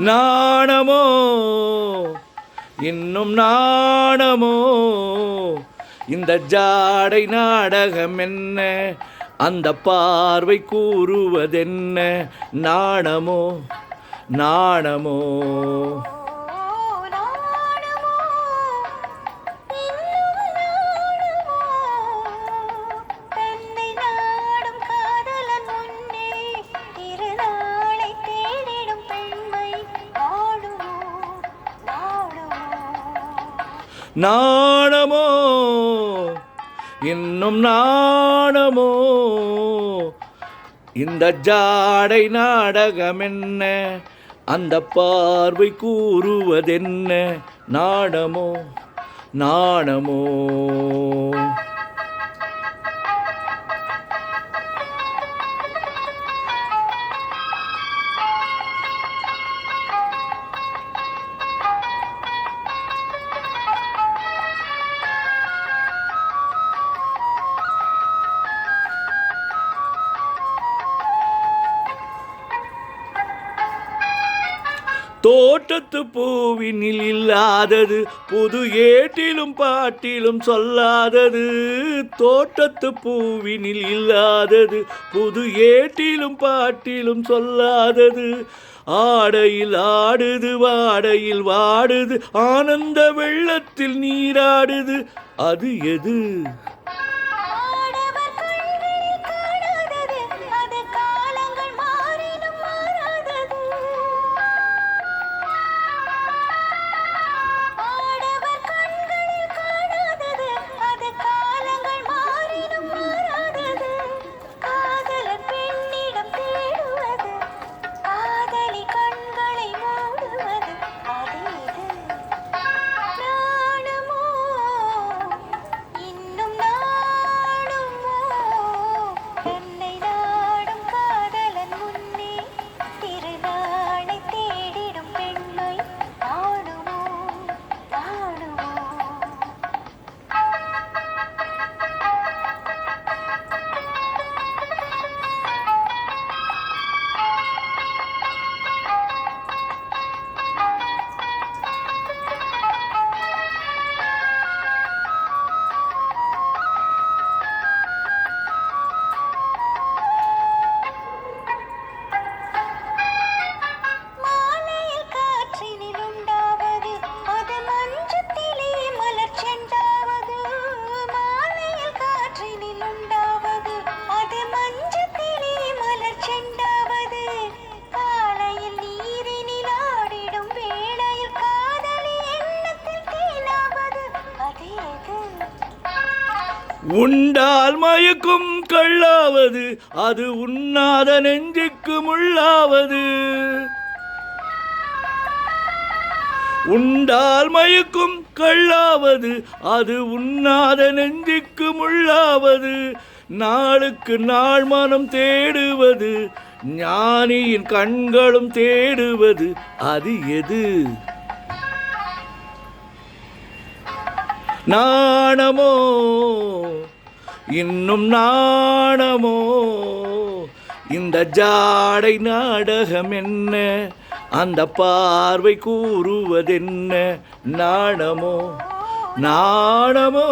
நாணமோ இன்னும் நாணமோ இந்த ஜாடை நாடகம் என்ன, அந்த பார்வை கூறுவதென்ன, நாணமோ நாணமோ. நாணமோ இன்னும் நாணமோ இந்த ஜாடை நாடகம் என்ன, அந்த பார்வை கூறுவதென்ன, நாணமோ நாணமோ. தோட்டத்து பூவினில் இல்லாதது புது ஏட்டிலும் பாட்டிலும் சொல்லாதது, தோட்டத்து பூவினில் இல்லாதது புது ஏட்டிலும் பாட்டிலும் சொல்லாதது, ஆடையில் ஆடுது வாடையில் வாடுது ஆனந்த வெள்ளத்தில் நீராடுது, அது எது? உண்டால் மயக்கும் கள்ளாவது, அது உண்ணாத நெஞ்சுக்கு முள்ளாவது. உண்டால் மயக்கும் கள்ளாவது, அது உண்ணாத நெஞ்சுக்கு முள்ளாவது, நாளுக்கு நாள் மனம் தேடுவது, ஞானியின் கண்களும் தேடுவது, அது எது? நாணமோ இன்னும் நாணமோ இந்த ஜாடை நாடகம் என்ன, அந்த பார்வை கூறுவதென்ன, நாணமோ நாணமோ.